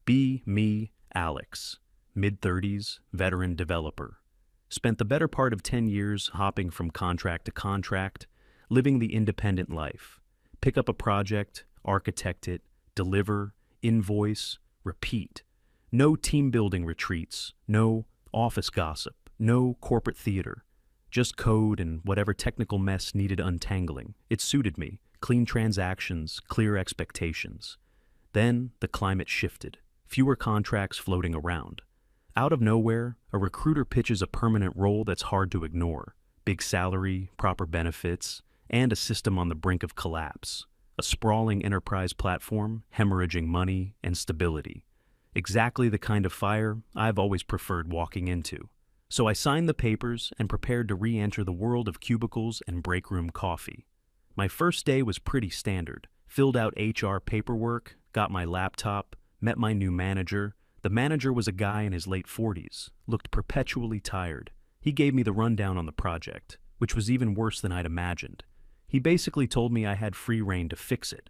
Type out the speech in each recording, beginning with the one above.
Be me, Alex, mid-30s, veteran developer. Spent the better part of 10 years hopping from contract to contract, living the independent life. Pick up a project, architect it, deliver, invoice, repeat. No team-building retreats, no office gossip, no corporate theater. Just code and whatever technical mess needed untangling. It suited me. Clean transactions, clear expectations. Then the climate shifted. Fewer contracts floating around. Out of nowhere, a recruiter pitches a permanent role that's hard to ignore. Big salary, proper benefits, and a system on the brink of collapse. A sprawling enterprise platform, hemorrhaging money and stability. Exactly the kind of fire I've always preferred walking into. So I signed the papers and prepared to re-enter the world of cubicles and break room coffee. My first day was pretty standard. Filled out HR paperwork, got my laptop, met my new manager. The manager was a guy in his late 40s, looked perpetually tired. He gave me the rundown on the project, which was even worse than I'd imagined. He basically told me I had free rein to fix it.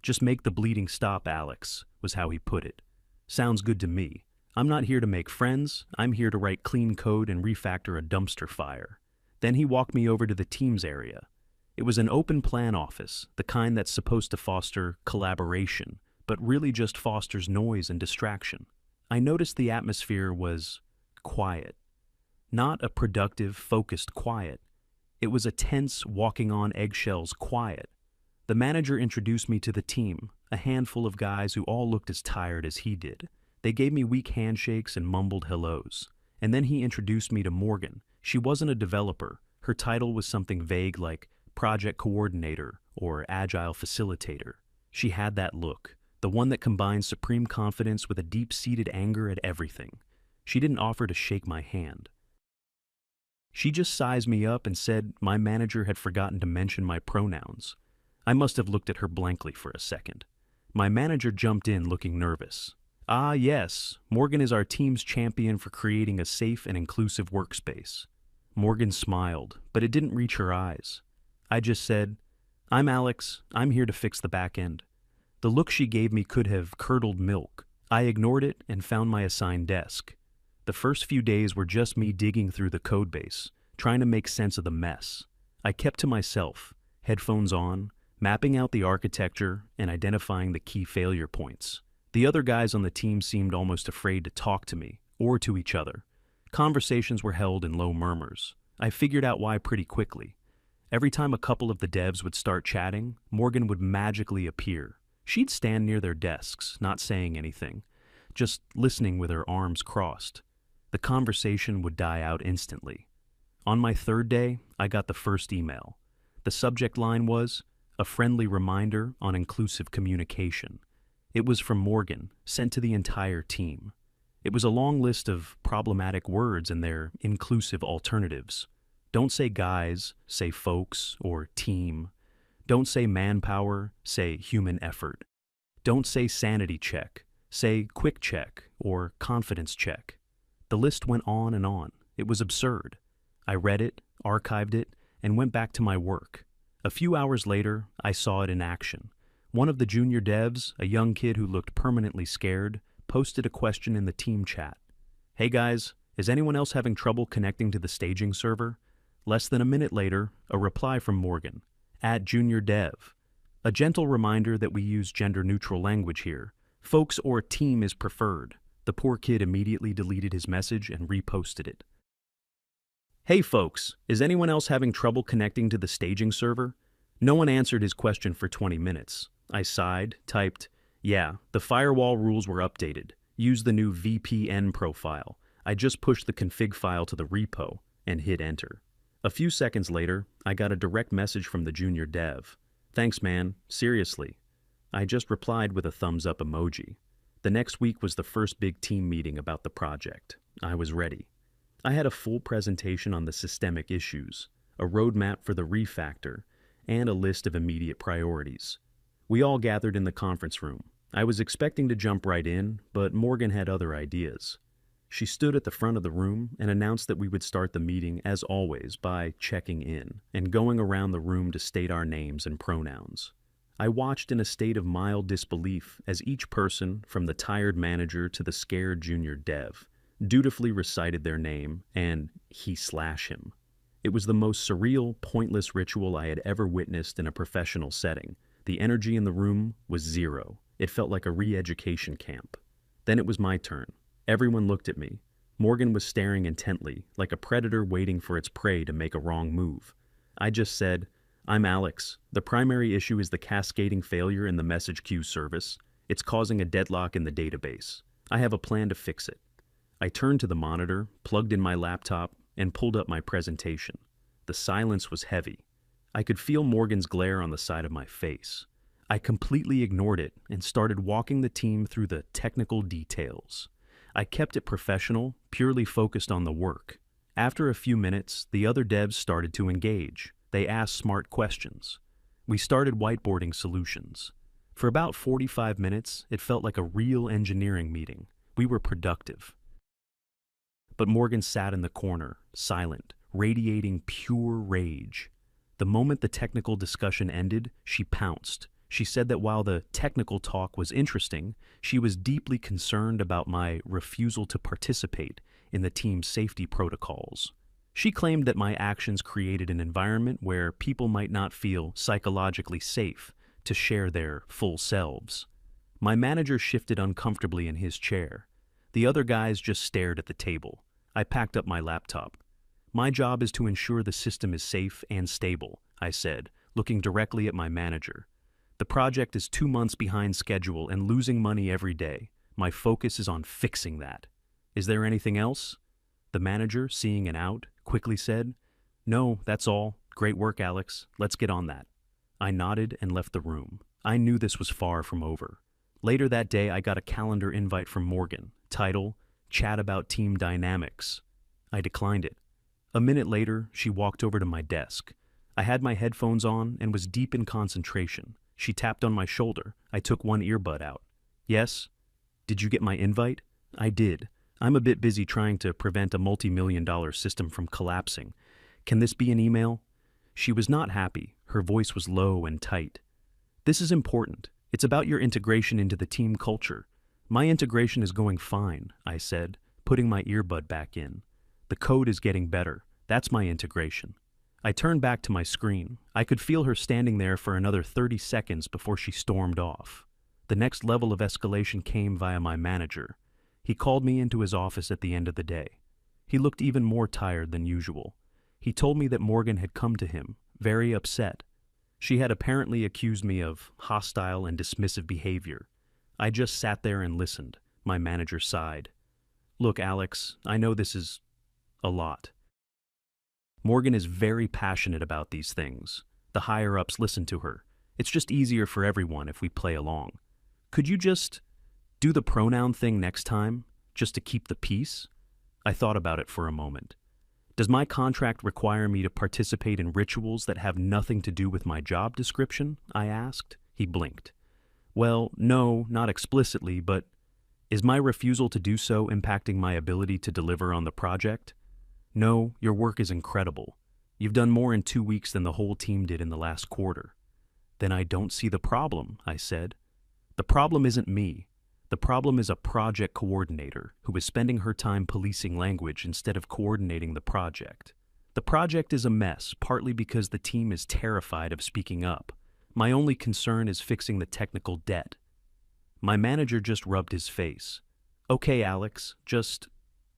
Just make the bleeding stop, Alex, was how he put it. Sounds good to me. I'm not here to make friends, I'm here to write clean code and refactor a dumpster fire. Then he walked me over to the Teams area. It was an open plan office, the kind that's supposed to foster collaboration, but really just fosters noise and distraction. I noticed the atmosphere was quiet. Not a productive, focused quiet. It was a tense, walking on eggshells quiet. The manager introduced me to the team, a handful of guys who all looked as tired as he did. They gave me weak handshakes and mumbled hellos. And then he introduced me to Morgan. She wasn't a developer. Her title was something vague like project coordinator or agile facilitator. She had that look, the one that combines supreme confidence with a deep-seated anger at everything. She didn't offer to shake my hand. She just sized me up and said my manager had forgotten to mention my pronouns. I must have looked at her blankly for a second. My manager jumped in looking nervous. Ah, yes, Morgan is our team's champion for creating a safe and inclusive workspace. Morgan smiled, but it didn't reach her eyes. I just said, I'm Alex, I'm here to fix the back end. The look she gave me could have curdled milk. I ignored it and found my assigned desk. The first few days were just me digging through the codebase, trying to make sense of the mess. I kept to myself, headphones on, mapping out the architecture and identifying the key failure points. The other guys on the team seemed almost afraid to talk to me, or to each other. Conversations were held in low murmurs. I figured out why pretty quickly. Every time a couple of the devs would start chatting, Morgan would magically appear. She'd stand near their desks, not saying anything, just listening with her arms crossed. The conversation would die out instantly. On my third day, I got the first email. The subject line was, "A friendly reminder on inclusive communication." It was from Morgan, sent to the entire team. It was a long list of problematic words and their inclusive alternatives. Don't say guys, say folks, or team. Don't say manpower, say human effort. Don't say sanity check, say quick check or confidence check. The list went on and on. It was absurd. I read it, archived it, and went back to my work. A few hours later, I saw it in action. One of the junior devs, a young kid who looked permanently scared, posted a question in the team chat. Hey guys, is anyone else having trouble connecting to the staging server? Less than a minute later, a reply from Morgan, @JuniorDev. A gentle reminder that we use gender-neutral language here. Folks or team is preferred. The poor kid immediately deleted his message and reposted it. Hey folks, is anyone else having trouble connecting to the staging server? No one answered his question for 20 minutes. I sighed, typed, yeah, the firewall rules were updated. Use the new VPN profile. I just pushed the config file to the repo and hit enter. A few seconds later, I got a direct message from the junior dev. Thanks man, seriously. I just replied with a thumbs up emoji. The next week was the first big team meeting about the project. I was ready. I had a full presentation on the systemic issues, a roadmap for the refactor, and a list of immediate priorities. We all gathered in the conference room. I was expecting to jump right in, but Morgan had other ideas. She stood at the front of the room and announced that we would start the meeting, as always, by checking in and going around the room to state our names and pronouns. I watched in a state of mild disbelief as each person, from the tired manager to the scared junior dev, dutifully recited their name and he/him. It was the most surreal, pointless ritual I had ever witnessed in a professional setting. The energy in the room was zero. It felt like a re-education camp. Then it was my turn. Everyone looked at me. Morgan was staring intently, like a predator waiting for its prey to make a wrong move. I just said, "I'm Alex. The primary issue is the cascading failure in the message queue service. It's causing a deadlock in the database. I have a plan to fix it." I turned to the monitor, plugged in my laptop, and pulled up my presentation. The silence was heavy. I could feel Morgan's glare on the side of my face. I completely ignored it and started walking the team through the technical details. I kept it professional, purely focused on the work. After a few minutes, the other devs started to engage. They asked smart questions. We started whiteboarding solutions. For about 45 minutes, it felt like a real engineering meeting. We were productive. But Morgan sat in the corner, silent, radiating pure rage. The moment the technical discussion ended, she pounced. She said that while the technical talk was interesting, she was deeply concerned about my refusal to participate in the team's safety protocols. She claimed that my actions created an environment where people might not feel psychologically safe to share their full selves. My manager shifted uncomfortably in his chair. The other guys just stared at the table. I packed up my laptop. "My job is to ensure the system is safe and stable," I said, looking directly at my manager. "The project is 2 months behind schedule and losing money every day. My focus is on fixing that. Is there anything else?" The manager, seeing an out, quickly said, "No, that's all. Great work, Alex. Let's get on that." I nodded and left the room. I knew this was far from over. Later that day, I got a calendar invite from Morgan, title, "Chat about team dynamics." I declined it. A minute later, she walked over to my desk. I had my headphones on and was deep in concentration. She tapped on my shoulder. I took one earbud out. "Yes? Did you get my invite?" "I did. I'm a bit busy trying to prevent a multi-million-dollar system from collapsing. Can this be an email?" She was not happy. Her voice was low and tight. "This is important. It's about your integration into the team culture." "My integration is going fine," I said, putting my earbud back in. "The code is getting better. That's my integration." I turned back to my screen. I could feel her standing there for another 30 seconds before she stormed off. The next level of escalation came via my manager. He called me into his office at the end of the day. He looked even more tired than usual. He told me that Morgan had come to him, very upset. She had apparently accused me of hostile and dismissive behavior. I just sat there and listened. My manager sighed. "Look, Alex, I know this is a lot. Morgan is very passionate about these things. The higher-ups listen to her. It's just easier for everyone if we play along. Could you just do the pronoun thing next time, just to keep the peace?" I thought about it for a moment. "Does my contract require me to participate in rituals that have nothing to do with my job description?" I asked. He blinked. "Well, no, not explicitly, but is my refusal to do so impacting my ability to deliver on the project?" "No, your work is incredible. You've done more in 2 weeks than the whole team did in the last quarter." "Then I don't see the problem," I said. "The problem isn't me. The problem is a project coordinator who is spending her time policing language instead of coordinating the project. The project is a mess, partly because the team is terrified of speaking up. My only concern is fixing the technical debt." My manager just rubbed his face. "Okay, Alex, just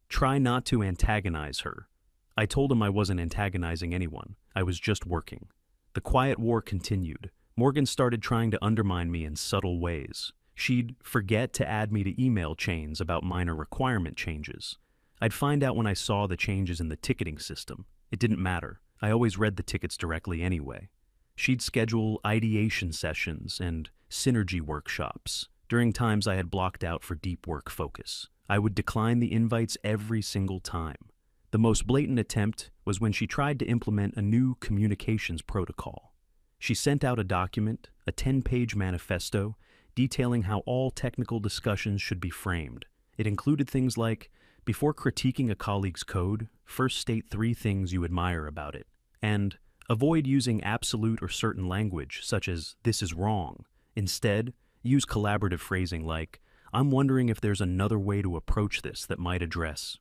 try not to antagonize her." I told him I wasn't antagonizing anyone. I was just working. The quiet war continued. Morgan started trying to undermine me in subtle ways. She'd forget to add me to email chains about minor requirement changes. I'd find out when I saw the changes in the ticketing system. It didn't matter. I always read the tickets directly anyway. She'd schedule ideation sessions and synergy workshops during times I had blocked out for deep work focus. I would decline the invites every single time. The most blatant attempt was when she tried to implement a new communications protocol. She sent out a document, a 10-page manifesto, detailing how all technical discussions should be framed. It included things like, before critiquing a colleague's code, first state 3 things you admire about it, and Avoid using absolute or certain language, such as, "this is wrong." Instead, use collaborative phrasing like, "I'm wondering if there's another way to approach this that might address."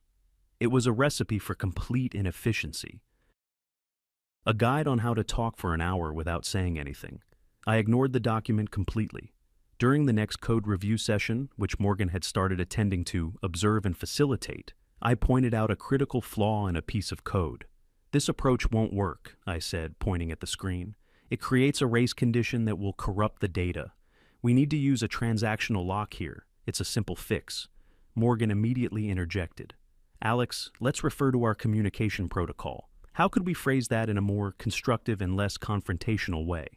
It was a recipe for complete inefficiency. A guide on how to talk for an hour without saying anything. I ignored the document completely. During the next code review session, which Morgan had started attending to observe and facilitate, I pointed out a critical flaw in a piece of code. "This approach won't work," I said, pointing at the screen. "It creates a race condition that will corrupt the data. We need to use a transactional lock here. It's a simple fix." Morgan immediately interjected. "Alex, let's refer to our communication protocol. How could we phrase that in a more constructive and less confrontational way?"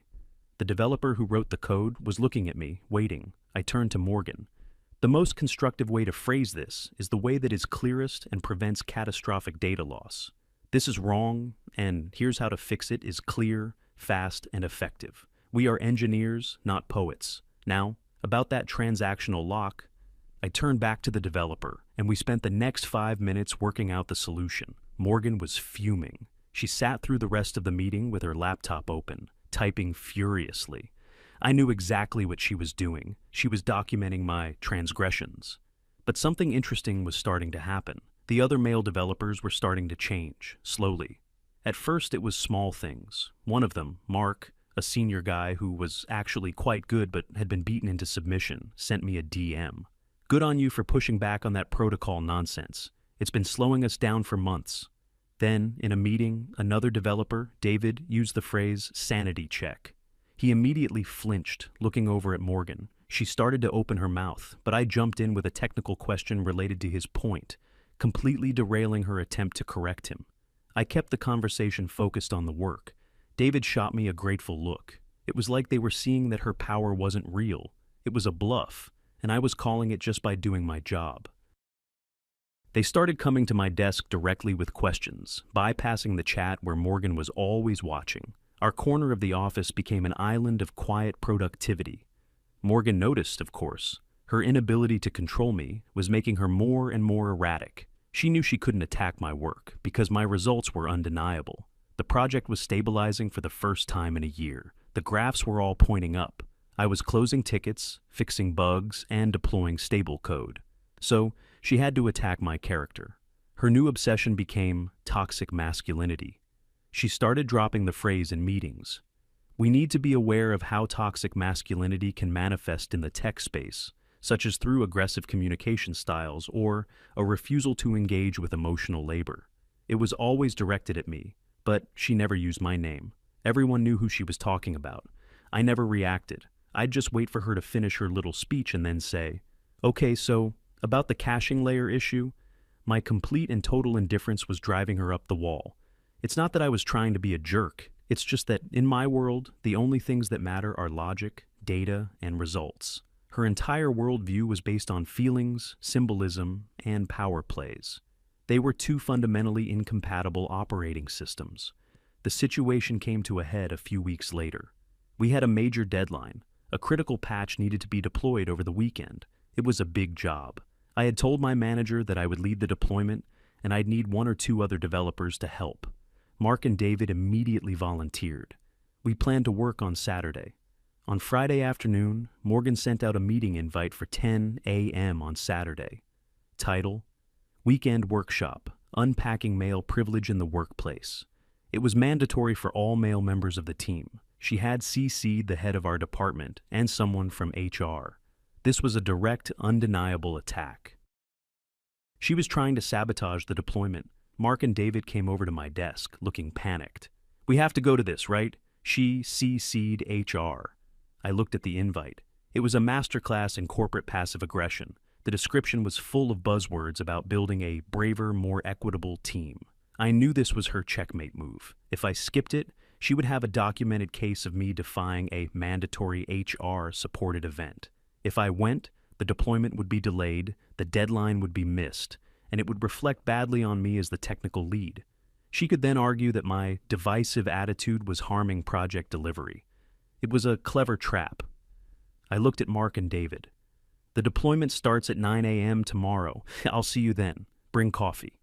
The developer who wrote the code was looking at me, waiting. I turned to Morgan. "The most constructive way to phrase this is the way that is clearest and prevents catastrophic data loss. 'This is wrong, and here's how to fix it' is clear, fast, and effective. We are engineers, not poets. Now, about that transactional lock." I turned back to the developer, and we spent the next 5 minutes working out the solution. Morgan was fuming. She sat through the rest of the meeting with her laptop open, typing furiously. I knew exactly what she was doing. She was documenting my transgressions. But something interesting was starting to happen. The other male developers were starting to change, slowly. At first it was small things. One of them, Mark, a senior guy who was actually quite good but had been beaten into submission, sent me a DM. "Good on you for pushing back on that protocol nonsense. It's been slowing us down for months." Then, in a meeting, another developer, David, used the phrase "sanity check." He immediately flinched, looking over at Morgan. She started to open her mouth, but I jumped in with a technical question related to his point, completely derailing her attempt to correct him. I kept the conversation focused on the work. David shot me a grateful look. It was like they were seeing that her power wasn't real. It was a bluff, and I was calling it just by doing my job. They started coming to my desk directly with questions, bypassing the chat where Morgan was always watching. Our corner of the office became an island of quiet productivity. Morgan noticed, of course. Her inability to control me was making her more and more erratic. She knew she couldn't attack my work because my results were undeniable. The project was stabilizing for the first time in a year. The graphs were all pointing up. I was closing tickets, fixing bugs, and deploying stable code. So, she had to attack my character. Her new obsession became toxic masculinity. She started dropping the phrase in meetings. We need to be aware of how toxic masculinity can manifest in the tech space, such as through aggressive communication styles or a refusal to engage with emotional labor. It was always directed at me, but she never used my name. Everyone knew who she was talking about. I never reacted. I'd just wait for her to finish her little speech and then say, "Okay, so, about the caching layer issue," my complete and total indifference was driving her up the wall. It's not that I was trying to be a jerk. It's just that, in my world, the only things that matter are logic, data, and results. Her entire worldview was based on feelings, symbolism, and power plays. They were two fundamentally incompatible operating systems. The situation came to a head a few weeks later. We had a major deadline. A critical patch needed to be deployed over the weekend. It was a big job. I had told my manager that I would lead the deployment, and I'd need 1 or 2 other developers to help. Mark and David immediately volunteered. We planned to work on Saturday. On Friday afternoon, Morgan sent out a meeting invite for 10 a.m. on Saturday. Title: Weekend Workshop, Unpacking Male Privilege in the Workplace. It was mandatory for all male members of the team. She had CC'd the head of our department and someone from HR. This was a direct, undeniable attack. She was trying to sabotage the deployment. Mark and David came over to my desk, looking panicked. "We have to go to this, right? She CC'd HR. I looked at the invite. It was a masterclass in corporate passive aggression. The description was full of buzzwords about building a braver, more equitable team. I knew this was her checkmate move. If I skipped it, she would have a documented case of me defying a mandatory HR-supported event. If I went, the deployment would be delayed, the deadline would be missed, and it would reflect badly on me as the technical lead. She could then argue that my divisive attitude was harming project delivery. It was a clever trap. I looked at Mark and David. "The deployment starts at 9 a.m. tomorrow. I'll see you then. Bring coffee."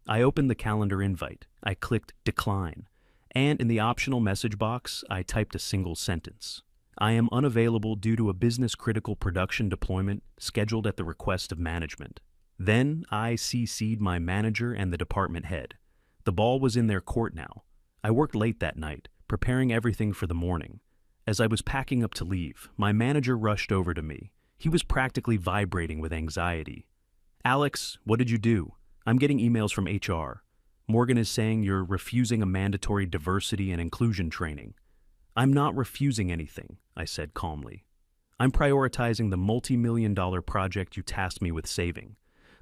I opened the calendar invite. I clicked decline. And in the optional message box, I typed a single sentence. I am unavailable due to a business-critical production deployment scheduled at the request of management. Then I CC'd my manager and the department head. The ball was in their court now. I worked late that night, preparing everything for the morning. As I was packing up to leave, my manager rushed over to me. He was practically vibrating with anxiety. "Alex, what did you do? I'm getting emails from HR. Morgan is saying you're refusing a mandatory diversity and inclusion training." "I'm not refusing anything," I said calmly. "I'm prioritizing the multi-million-dollar project you tasked me with saving.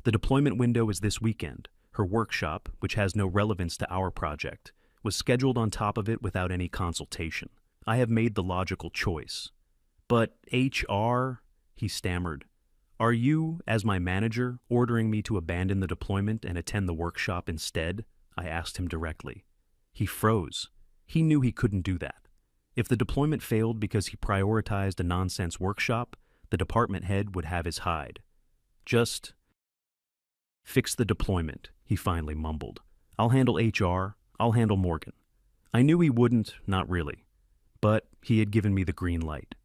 The deployment window is this weekend. Her workshop, which has no relevance to our project, was scheduled on top of it without any consultation. I have made the logical choice." "But HR," he stammered. "Are you, as my manager, ordering me to abandon the deployment and attend the workshop instead?" I asked him directly. He froze. He knew he couldn't do that. If the deployment failed because he prioritized a nonsense workshop, the department head would have his hide. "Just fix the deployment," he finally mumbled. "I'll handle HR. I'll handle Morgan." I knew he wouldn't, not really. But he had given me the green light.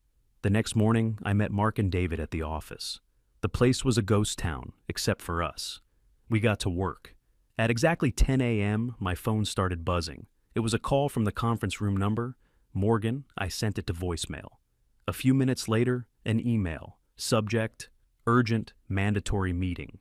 The next morning, I met Mark and David at the office. The place was a ghost town, except for us. We got to work. At exactly 10 a.m., my phone started buzzing. It was a call from the conference room number. Morgan, I sent it to voicemail. A few minutes later, an email. Subject, urgent, mandatory meeting.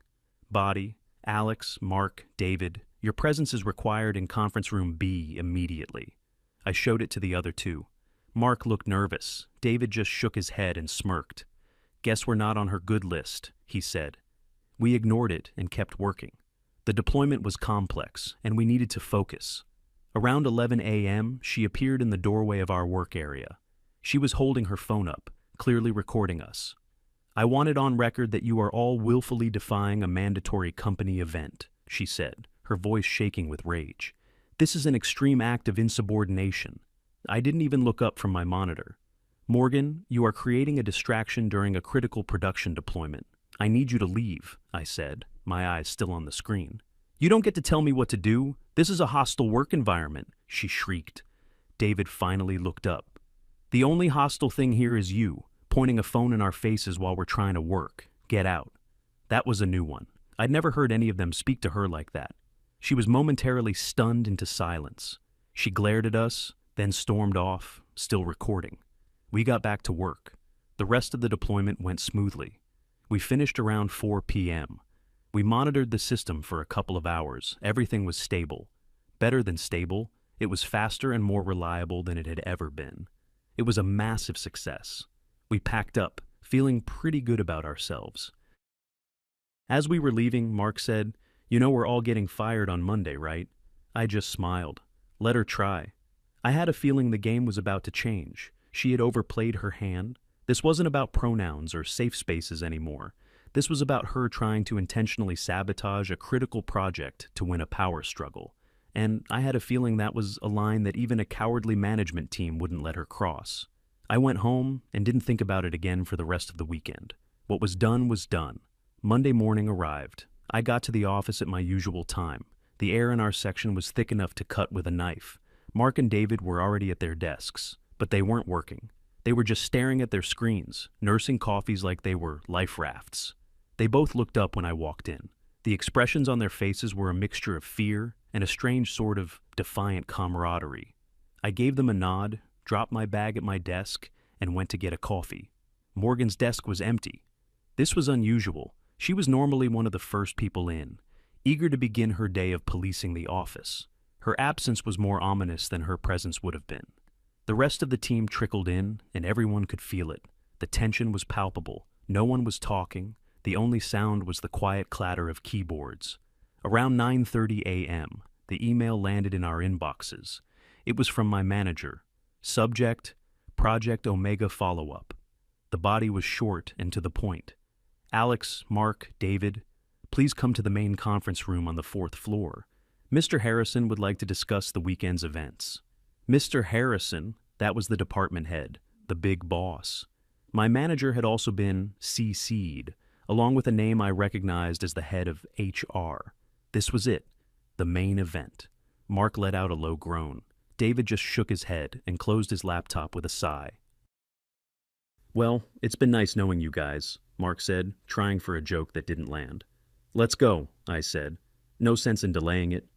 Body, Alex, Mark, David. Your presence is required in conference room B immediately. I showed it to the other two. Mark looked nervous. David just shook his head and smirked. "Guess we're not on her good list," he said. We ignored it and kept working. The deployment was complex, and we needed to focus. Around 11 a.m., she appeared in the doorway of our work area. She was holding her phone up, clearly recording us. "I want it on record that you are all willfully defying a mandatory company event," she said, her voice shaking with rage. "This is an extreme act of insubordination." I didn't even look up from my monitor. "Morgan, you are creating a distraction during a critical production deployment. I need you to leave," I said, my eyes still on the screen. "You don't get to tell me what to do. This is a hostile work environment," she shrieked. David finally looked up. "The only hostile thing here is you, pointing a phone in our faces while we're trying to work. Get out." That was a new one. I'd never heard any of them speak to her like that. She was momentarily stunned into silence. She glared at us, then stormed off, still recording. We got back to work. The rest of the deployment went smoothly. We finished around 4 p.m. We monitored the system for a couple of hours. Everything was stable. Better than stable, it was faster and more reliable than it had ever been. It was a massive success. We packed up, feeling pretty good about ourselves. As we were leaving, Mark said, "You know we're all getting fired on Monday, right?" I just smiled. Let her try. I had a feeling the game was about to change. She had overplayed her hand. This wasn't about pronouns or safe spaces anymore. This was about her trying to intentionally sabotage a critical project to win a power struggle. And I had a feeling that was a line that even a cowardly management team wouldn't let her cross. I went home and didn't think about it again for the rest of the weekend. What was done was done. Monday morning arrived. I got to the office at my usual time. The air in our section was thick enough to cut with a knife. Mark and David were already at their desks, but they weren't working. They were just staring at their screens, nursing coffees like they were life rafts. They both looked up when I walked in. The expressions on their faces were a mixture of fear and a strange sort of defiant camaraderie. I gave them a nod, dropped my bag at my desk, and went to get a coffee. Morgan's desk was empty. This was unusual. She was normally one of the first people in, eager to begin her day of policing the office. Her absence was more ominous than her presence would have been. The rest of the team trickled in, and everyone could feel it. The tension was palpable. No one was talking. The only sound was the quiet clatter of keyboards. Around 9:30 a.m., the email landed in our inboxes. It was from my manager. Subject, Project Omega Follow-Up. The body was short and to the point. "Alex, Mark, David, please come to the main conference room on the 4th floor. Mr. Harrison would like to discuss the weekend's events." Mr. Harrison, that was the department head, the big boss. My manager had also been CC'd, along with a name I recognized as the head of HR. This was it, the main event. Mark let out a low groan. David just shook his head and closed his laptop with a sigh. "Well, it's been nice knowing you guys," Mark said, trying for a joke that didn't land. "Let's go," I said. "No sense in delaying it."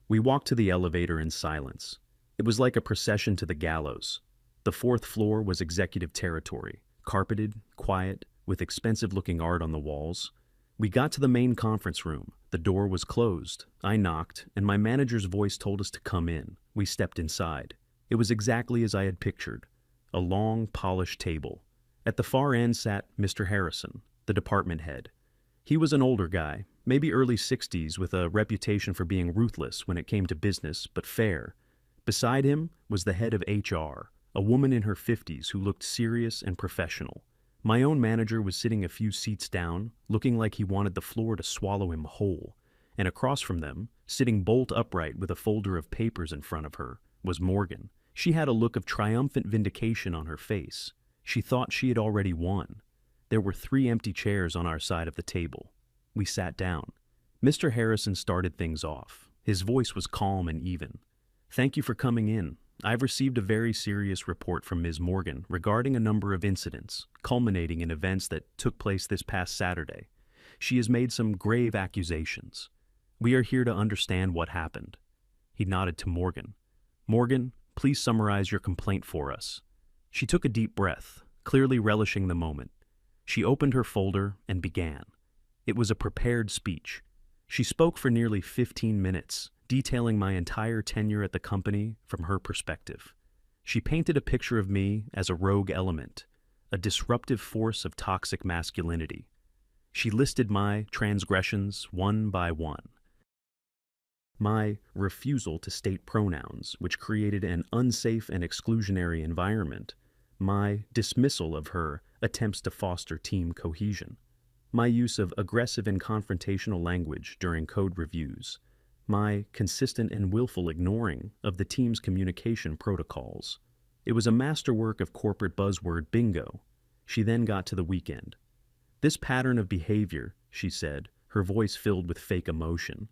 We walked to the elevator in silence. It was like a procession to the gallows. The fourth floor was executive territory, carpeted, quiet, with expensive-looking art on the walls. We got to the main conference room. The door was closed. I knocked, and my manager's voice told us to come in. We stepped inside. It was exactly as I had pictured. A long, polished table. At the far end sat Mr. Harrison, the department head. He was an older guy, maybe early 60s, with a reputation for being ruthless when it came to business, but fair. Beside him was the head of HR, a woman in her 50s who looked serious and professional. My own manager was sitting a few seats down, looking like he wanted the floor to swallow him whole. And across from them, sitting bolt upright with a folder of papers in front of her, was Morgan. She had a look of triumphant vindication on her face. She thought she had already won. There were 3 empty chairs on our side of the table. We sat down. Mr. Harrison started things off. His voice was calm and even. "Thank you for coming in. I've received a very serious report from Ms. Morgan regarding a number of incidents, culminating in events that took place this past Saturday. She has made some grave accusations. We are here to understand what happened." He nodded to Morgan. "Morgan, please summarize your complaint for us." She took a deep breath, clearly relishing the moment. She opened her folder and began. It was a prepared speech. She spoke for nearly 15 minutes, detailing my entire tenure at the company from her perspective. She painted a picture of me as a rogue element, a disruptive force of toxic masculinity. She listed my transgressions one by one. My refusal to state pronouns, which created an unsafe and exclusionary environment. My dismissal of her attempts to foster team cohesion. My use of aggressive and confrontational language during code reviews. My consistent and willful ignoring of the team's communication protocols. It was a masterwork of corporate buzzword bingo. She then got to the weekend. "This pattern of behavior," she said, her voice filled with fake emotion,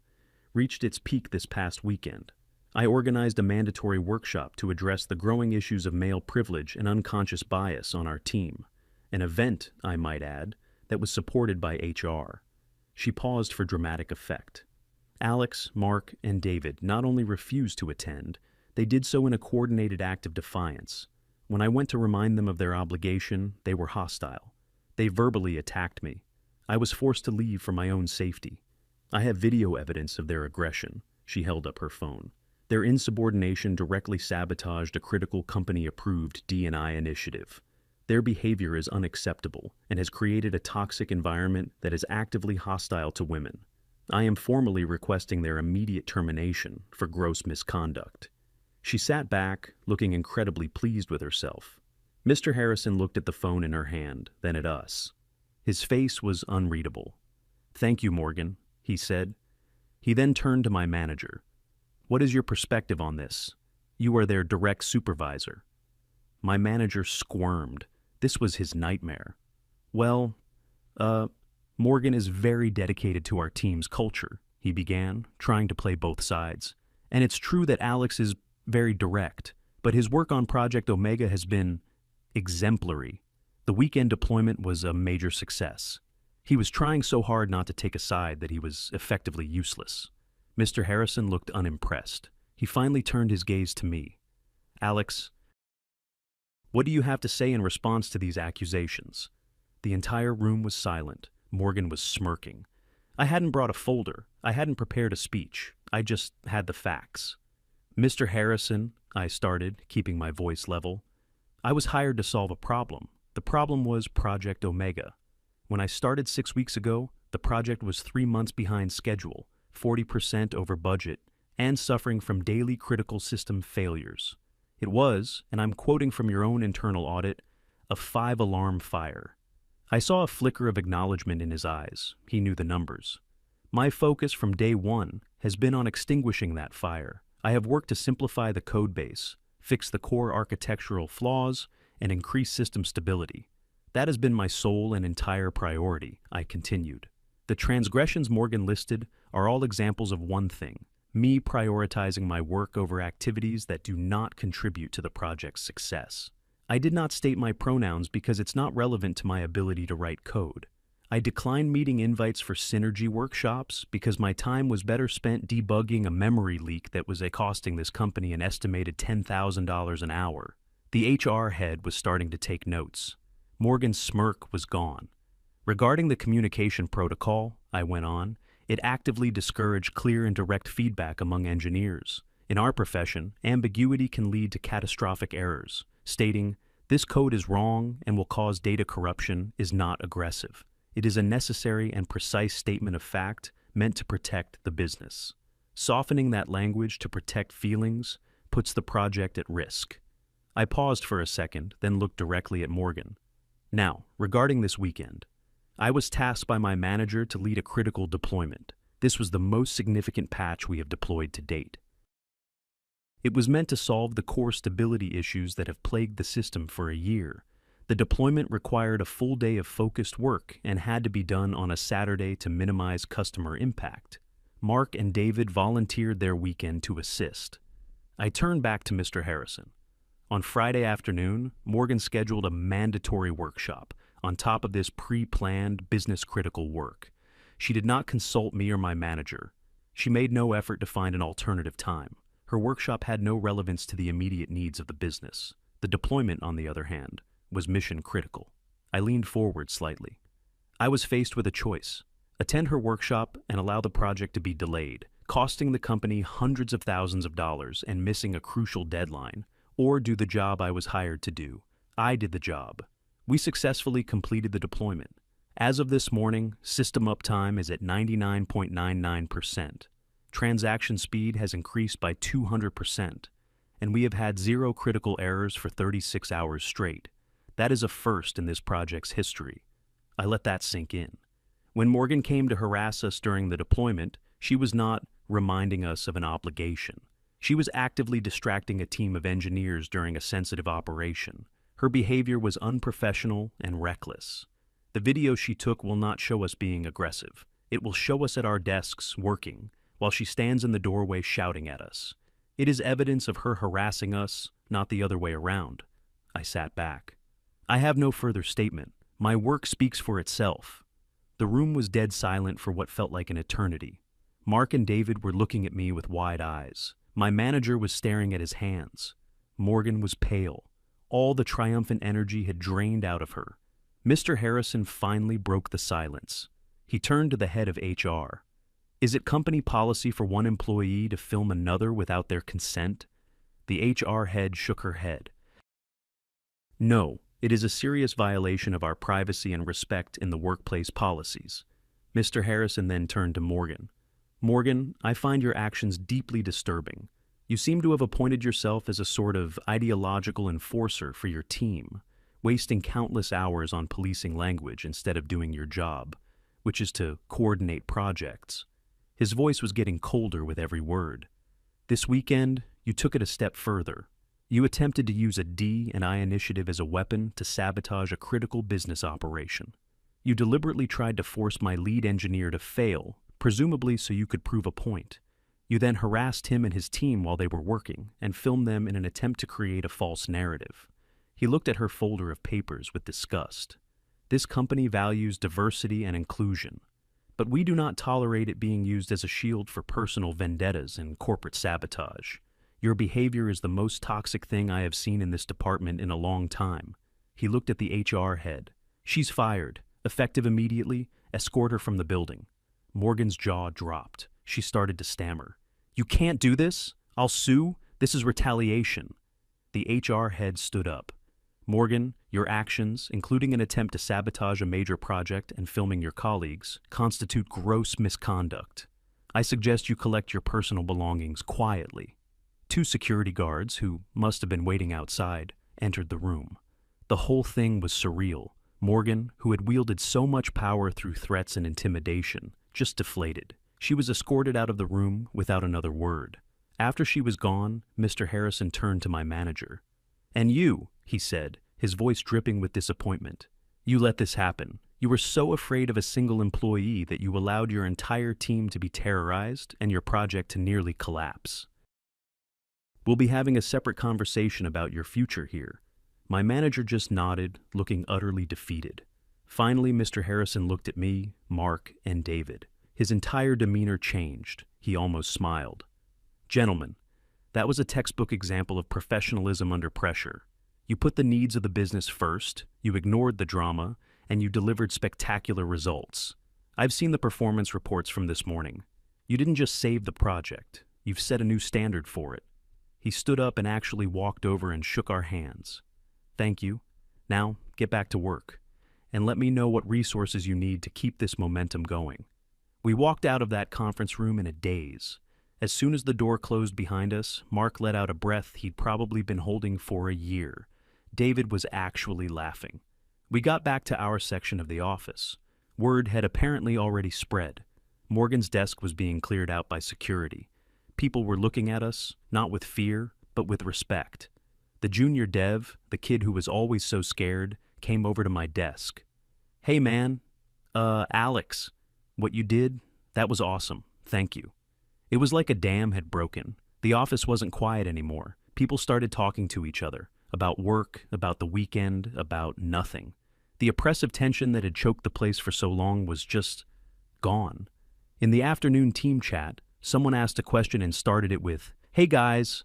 "reached its peak this past weekend. I organized a mandatory workshop to address the growing issues of male privilege and unconscious bias on our team. An event, I might add, that was supported by HR." She paused for dramatic effect. Alex, Mark, and David not only refused to attend, they did so in a coordinated act of defiance. When I went to remind them of their obligation, they were hostile. They verbally attacked me. I was forced to leave for my own safety. I have video evidence of their aggression. She held up her phone. Their insubordination directly sabotaged a critical company-approved D&I initiative. Their behavior is unacceptable and has created a toxic environment that is actively hostile to women. I am formally requesting their immediate termination for gross misconduct. She sat back, looking incredibly pleased with herself. Mr. Harrison looked at the phone in her hand, then at us. His face was unreadable. "Thank you, Morgan," he said. He then turned to my manager. "What is your perspective on this? You are their direct supervisor." My manager squirmed. This was his nightmare. "Well, Morgan is very dedicated to our team's culture," he began, trying to play both sides. "And it's true that Alex is very direct, but his work on Project Omega has been exemplary. The weekend deployment was a major success. He was trying so hard not to take a side that he was effectively useless." Mr. Harrison looked unimpressed. He finally turned his gaze to me. "Alex, what do you have to say in response to these accusations?" The entire room was silent. Morgan was smirking. I hadn't brought a folder. I hadn't prepared a speech. I just had the facts. "Mr. Harrison," I started, keeping my voice level, "I was hired to solve a problem. The problem was Project Omega. When I started 6 weeks ago, the project was 3 months behind schedule, 40% over budget, and suffering from daily critical system failures. It was, and I'm quoting from your own internal audit, a 5-alarm fire." I saw a flicker of acknowledgement in his eyes. He knew the numbers. "My focus from day one has been on extinguishing that fire. I have worked to simplify the code base, fix the core architectural flaws, and increase system stability. That has been my sole and entire priority," I continued. "The transgressions Morgan listed are all examples of one thing: me prioritizing my work over activities that do not contribute to the project's success. I did not state my pronouns because it's not relevant to my ability to write code. I declined meeting invites for synergy workshops because my time was better spent debugging a memory leak that was costing this company an estimated $10,000 an hour. The HR head was starting to take notes. Morgan's smirk was gone. Regarding the communication protocol, I went on, it actively discouraged clear and direct feedback among engineers. In our profession, ambiguity can lead to catastrophic errors. Stating, "This code is wrong and will cause data corruption," is not aggressive. It is a necessary and precise statement of fact meant to protect the business. Softening that language to protect feelings puts the project at risk. I paused for a second, then looked directly at Morgan. Now, regarding this weekend, I was tasked by my manager to lead a critical deployment. This was the most significant patch we have deployed to date. It was meant to solve the core stability issues that have plagued the system for a year. The deployment required a full day of focused work and had to be done on a Saturday to minimize customer impact. Mark and David volunteered their weekend to assist. I turned back to Mr. Harrison. On Friday afternoon, Morgan scheduled a mandatory workshop on top of this pre-planned business-critical work. She did not consult me or my manager. She made no effort to find an alternative time. Her workshop had no relevance to the immediate needs of the business. The deployment, on the other hand, was mission critical. I leaned forward slightly. I was faced with a choice: attend her workshop and allow the project to be delayed, costing the company hundreds of thousands of dollars and missing a crucial deadline, or do the job I was hired to do. I did the job. We successfully completed the deployment. As of this morning, system uptime is at 99.99%. Transaction speed has increased by 200%, and we have had 0 critical errors for 36 hours straight. That is a first in this project's history. I let that sink in. When Morgan came to harass us during the deployment, she was not reminding us of an obligation. She was actively distracting a team of engineers during a sensitive operation. Her behavior was unprofessional and reckless. The video she took will not show us being aggressive. It will show us at our desks working, while she stands in the doorway shouting at us. It is evidence of her harassing us, not the other way around. I sat back. I have no further statement. My work speaks for itself. The room was dead silent for what felt like an eternity. Mark and David were looking at me with wide eyes. My manager was staring at his hands. Morgan was pale. All the triumphant energy had drained out of her. Mr. Harrison finally broke the silence. He turned to the head of HR. "Is it company policy for one employee to film another without their consent?" The HR head shook her head. "No. It is a serious violation of our privacy and respect in the workplace policies." Mr. Harrison then turned to Morgan. "Morgan, I find your actions deeply disturbing. You seem to have appointed yourself as a sort of ideological enforcer for your team, wasting countless hours on policing language instead of doing your job, which is to coordinate projects." His voice was getting colder with every word. "This weekend, you took it a step further. You attempted to use a D&I initiative as a weapon to sabotage a critical business operation. You deliberately tried to force my lead engineer to fail, presumably so you could prove a point. You then harassed him and his team while they were working and filmed them in an attempt to create a false narrative." He looked at her folder of papers with disgust. "This company values diversity and inclusion, but we do not tolerate it being used as a shield for personal vendettas and corporate sabotage. Your behavior is the most toxic thing I have seen in this department in a long time." He looked at the HR head. "She's fired. Effective immediately. Escort her from the building." Morgan's jaw dropped. She started to stammer. "You can't do this. I'll sue. This is retaliation." The HR head stood up. "Morgan, your actions, including an attempt to sabotage a major project and filming your colleagues, constitute gross misconduct. I suggest you collect your personal belongings quietly." 2 security guards, who must have been waiting outside, entered the room. The whole thing was surreal. Morgan, who had wielded so much power through threats and intimidation, just deflated. She was escorted out of the room without another word. After she was gone, Mr. Harrison turned to my manager. "And you," he said, his voice dripping with disappointment. "You let this happen. You were so afraid of a single employee that you allowed your entire team to be terrorized and your project to nearly collapse. We'll be having a separate conversation about your future here. My manager just nodded, looking utterly defeated. Finally, Mr. Harrison looked at me, Mark, and David. His entire demeanor changed. He almost smiled. Gentlemen, that was a textbook example of professionalism under pressure. You put the needs of the business first, you ignored the drama, and you delivered spectacular results. I've seen the performance reports from this morning. You didn't just save the project, you've set a new standard for it. He stood up and actually walked over and shook our hands. Thank you. Now, get back to work, and let me know what resources you need to keep this momentum going. We walked out of that conference room in a daze. As soon as the door closed behind us, Mark let out a breath he'd probably been holding for a year. David was actually laughing. We got back to our section of the office. Word had apparently already spread. Morgan's desk was being cleared out by security. People were looking at us, not with fear, but with respect. The junior dev, the kid who was always so scared, came over to my desk. Hey man, Alex, what you did, that was awesome, thank you. It was like a dam had broken. The office wasn't quiet anymore. People started talking to each other, about work, about the weekend, about nothing. The oppressive tension that had choked the place for so long was just gone. In the afternoon team chat, someone asked a question and started it with, "Hey guys,"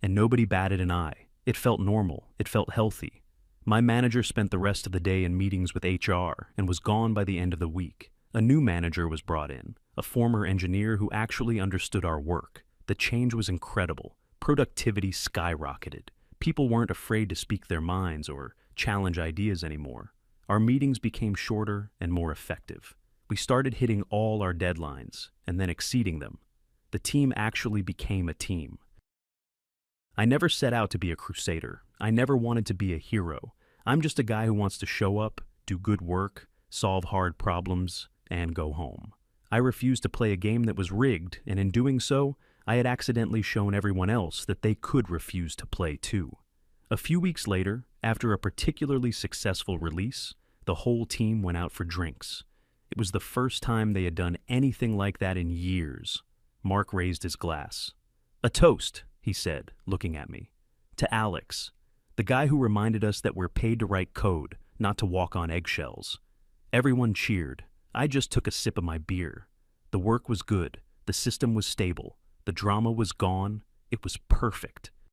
and nobody batted an eye. It felt normal. It felt healthy. My manager spent the rest of the day in meetings with HR and was gone by the end of the week. A new manager was brought in, a former engineer who actually understood our work. The change was incredible. Productivity skyrocketed. People weren't afraid to speak their minds or challenge ideas anymore. Our meetings became shorter and more effective. We started hitting all our deadlines and then exceeding them. The team actually became a team. I never set out to be a crusader. I never wanted to be a hero. I'm just a guy who wants to show up, do good work, solve hard problems, and go home. I refused to play a game that was rigged, and in doing so, I had accidentally shown everyone else that they could refuse to play too. A few weeks later, after a particularly successful release, the whole team went out for drinks. It was the first time they had done anything like that in years. Mark raised his glass. "A toast," he said, looking at me. "To Alex, the guy who reminded us that we're paid to write code, not to walk on eggshells." Everyone cheered. I just took a sip of my beer. The work was good. The system was stable. The drama was gone. It was perfect.